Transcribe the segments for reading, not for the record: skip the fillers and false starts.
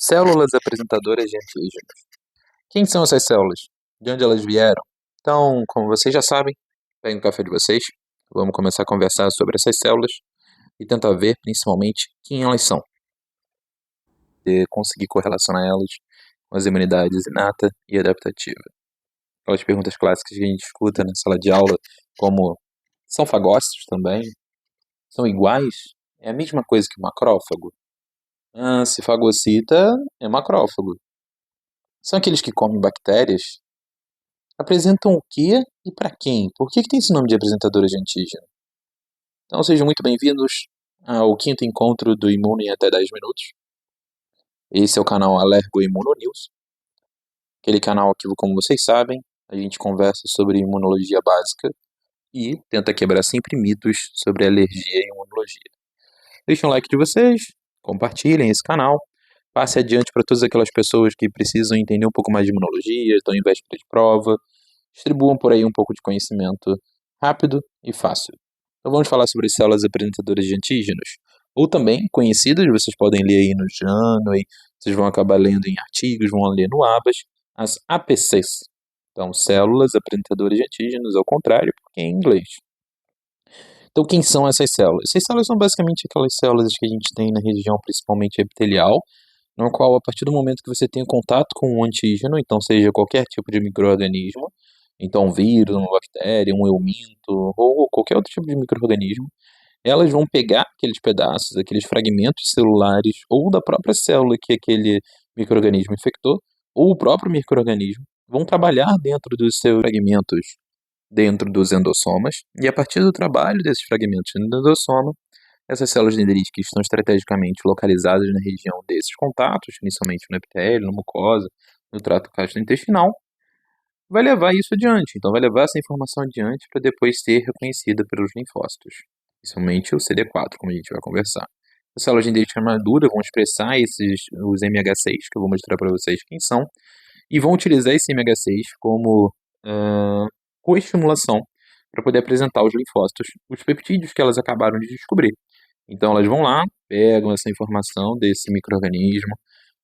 Células apresentadoras de antígenos. Quem são essas células? De onde elas vieram? Então, como vocês já sabem, peguem o café de vocês, vamos começar a conversar sobre essas células e tentar ver principalmente quem elas são, e conseguir correlacionar elas com as imunidades inata e adaptativa. Aquelas perguntas clássicas que a gente escuta na sala de aula, como são fagócitos também? São iguais? É a mesma coisa que macrófago? Se fagocita, é macrófago. São aqueles que comem bactérias? Apresentam o quê e para quem? Por que tem esse nome de apresentadores de antígeno? Então sejam muito bem-vindos ao quinto encontro do Imuno em até 10 minutos. Esse é o canal Alergo Imuno News. Aquele canal que, como vocês sabem, a gente conversa sobre imunologia básica e tenta quebrar sempre mitos sobre alergia e imunologia. Deixem o like de vocês, compartilhem esse canal, passe adiante para todas aquelas pessoas que precisam entender um pouco mais de imunologia, estão em véspera de prova, distribuam por aí um pouco de conhecimento rápido e fácil. Então vamos falar sobre células apresentadoras de antígenos, ou também conhecidas, vocês podem ler aí no Janui, vocês vão acabar lendo em artigos, vão ler no Abas, as APCs. Então, células apresentadoras de antígenos, ao contrário, porque é em inglês. Então, quem são essas células? Essas células são basicamente aquelas células que a gente tem na região principalmente epitelial, no qual, a partir do momento que você tem contato com um antígeno, então seja qualquer tipo de micro-organismo, então um vírus, uma bactéria, um euminto, ou qualquer outro tipo de micro-organismo, elas vão pegar aqueles pedaços, aqueles fragmentos celulares, ou da própria célula que aquele micro-organismo infectou, ou o próprio micro-organismo, vão trabalhar dentro dos seus fragmentos, dentro dos endossomas, e a partir do trabalho desses fragmentos no endossoma, essas células dendríticas estão estrategicamente localizadas na região desses contatos, principalmente no epitélio, na mucosa, no trato gastrointestinal, vai levar isso adiante. Então, vai levar essa informação adiante para depois ser reconhecida pelos linfócitos, principalmente o CD4, como a gente vai conversar. As células dendríticas maduras vão expressar os MH6, que eu vou mostrar para vocês quem são, e vão utilizar esse MH6 como coestimulação para poder apresentar aos linfócitos os peptídeos que elas acabaram de descobrir. Então, elas vão lá, pegam essa informação desse micro-organismo,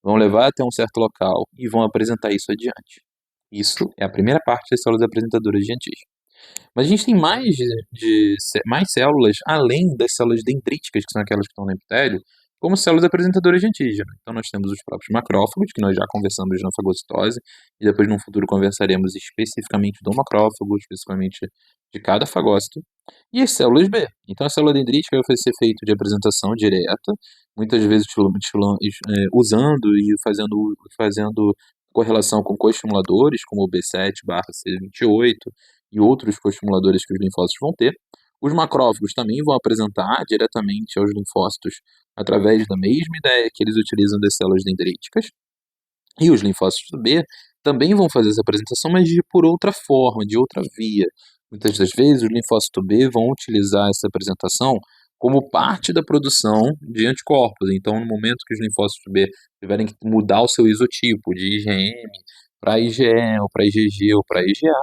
vão levar até um certo local e vão apresentar isso adiante. Isso é a primeira parte das células apresentadoras de antígeno. Mas a gente tem mais células, além das células dendríticas, que são aquelas que estão no epitélio, como células apresentadoras de antígeno. Então, nós temos os próprios macrófagos, que nós já conversamos na fagocitose, e depois, no futuro, conversaremos especificamente do macrófago, especificamente de cada fagócito, e as células B. Então, a célula dendrítica vai ser feita de apresentação direta, muitas vezes usando e fazendo correlação com coestimuladores, como o B7/C28 e outros coestimuladores que os linfócitos vão ter. Os macrófagos também vão apresentar diretamente aos linfócitos através da mesma ideia que eles utilizam das células dendríticas. E os linfócitos B também vão fazer essa apresentação, mas por outra forma, de outra via. Muitas das vezes, os linfócitos B vão utilizar essa apresentação como parte da produção de anticorpos. Então, no momento que os linfócitos B tiverem que mudar o seu isotipo de IgM para IgE, ou para IgG, ou para IgA,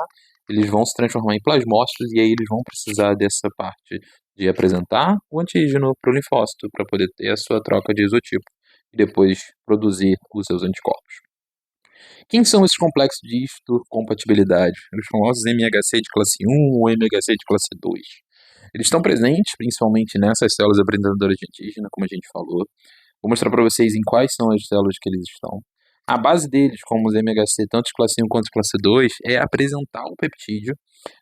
eles vão se transformar em plasmócitos e aí eles vão precisar dessa parte de apresentar o antígeno para o linfócito, para poder ter a sua troca de isotipo e depois produzir os seus anticorpos. Quem são esses complexos de histocompatibilidade? Os famosos MHC de classe 1 ou MHC de classe 2. Eles estão presentes principalmente nessas células apresentadoras de antígeno, como a gente falou. Vou mostrar para vocês em quais são as células que eles estão. A base deles, como os MHC, tanto de classe 1 quanto de classe 2, é apresentar o peptídeo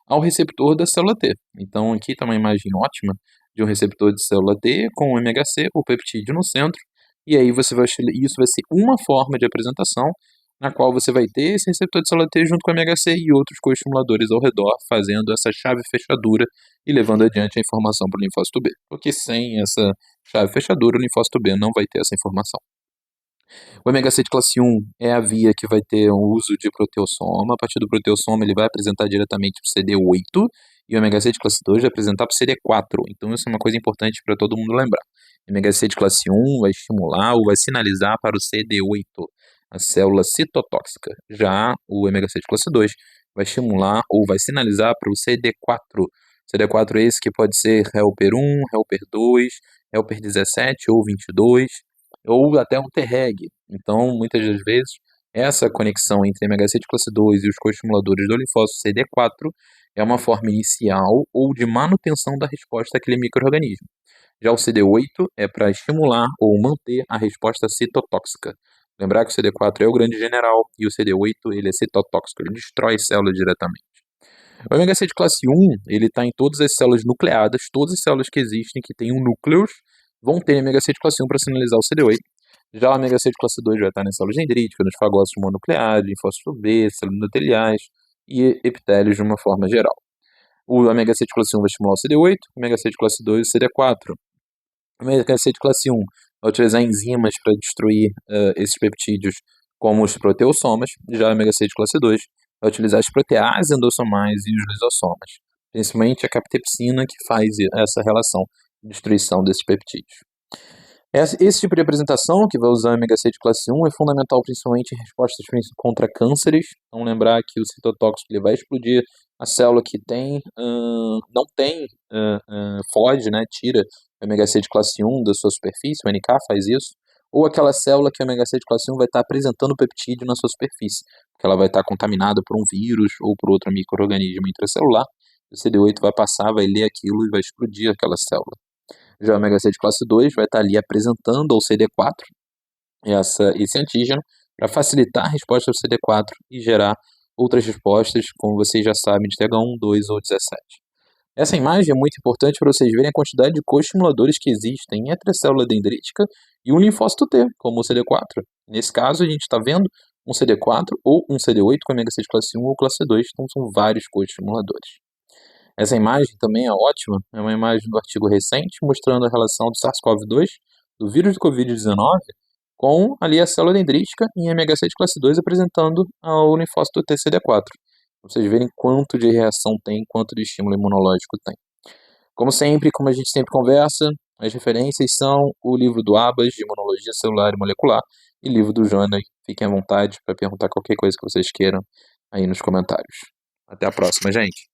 ao receptor da célula T. Então, aqui está uma imagem ótima de um receptor de célula T com o MHC, o peptídeo no centro, e aí isso vai ser uma forma de apresentação na qual você vai ter esse receptor de célula T junto com o MHC e outros coestimuladores ao redor, fazendo essa chave fechadura e levando adiante a informação para o linfócito B. Porque sem essa chave fechadura, o linfócito B não vai ter essa informação. O MHC de classe 1 é a via que vai ter o uso de proteossoma. A partir do proteossoma, ele vai apresentar diretamente para o CD8 e o MHC de classe 2 vai apresentar para o CD4. Então, isso é uma coisa importante para todo mundo lembrar. O MHC de classe 1 vai estimular ou vai sinalizar para o CD8, a célula citotóxica. Já o MHC de classe 2 vai estimular ou vai sinalizar para o CD4. CD4 é esse que pode ser helper 1, helper 2, helper 17 ou 22, ou até um Treg. Então, muitas das vezes, essa conexão entre MHC de classe 2 e os coestimuladores do linfócito CD4 é uma forma inicial ou de manutenção da resposta àquele micro-organismo. Já o CD8 é para estimular ou manter a resposta citotóxica. Lembrar que o CD4 é o grande general e o CD8 ele é citotóxico, ele destrói células diretamente. O MHC de classe 1, ele está em todas as células nucleadas, todas as células que existem que têm um núcleo vão ter MHC de classe 1 para sinalizar o CD8. Já o MHC de classe 2 vai estar nas células dendríticas, nos fagócitos mononucleares, linfócitos B, células endoteliais e epitélios de uma forma geral. O MHC de classe 1 vai estimular o CD8, o MHC de classe 2 o CD4. O MHC de classe 1 vai utilizar enzimas para destruir esses peptídeos, como os proteossomas. Já o MHC de classe 2 vai utilizar as proteases endossomais e os lisossomas, principalmente a captepsina, que faz essa relação de destruição desses peptídeos. Esse tipo de apresentação, que vai usar MHC de classe 1, é fundamental principalmente em respostas contra cânceres. Então, lembrar que o citotóxico ele vai explodir a célula que não tem foge, né, tira o MHC de classe 1 da sua superfície, o NK faz isso, ou aquela célula que o MHC de classe 1 vai estar apresentando peptídeo na sua superfície, porque ela vai estar contaminada por um vírus ou por outro micro-organismo intracelular. O CD8 vai passar, vai ler aquilo e vai explodir aquela célula. Já o MHC de classe 2 vai estar ali apresentando ao CD4 esse antígeno para facilitar a resposta ao CD4 e gerar outras respostas, como vocês já sabem, de TH1, 2 ou 17. Essa imagem é muito importante para vocês verem a quantidade de coestimuladores que existem entre a célula dendrítica e um linfócito T, como o CD4. Nesse caso, a gente está vendo um CD4 ou um CD8 com MHC de classe 1 ou classe 2, então são vários coestimuladores. Essa imagem também é ótima, é uma imagem do artigo recente mostrando a relação do SARS-CoV-2, do vírus do Covid-19, com ali a célula dendrítica em MHC de classe 2 apresentando o linfócito TCD4. Para vocês verem quanto de reação tem, quanto de estímulo imunológico tem. Como sempre, como a gente sempre conversa, as referências são o livro do Abas, de Imunologia Celular e Molecular, e o livro do Jonas. Fiquem à vontade para perguntar qualquer coisa que vocês queiram aí nos comentários. Até a próxima, gente!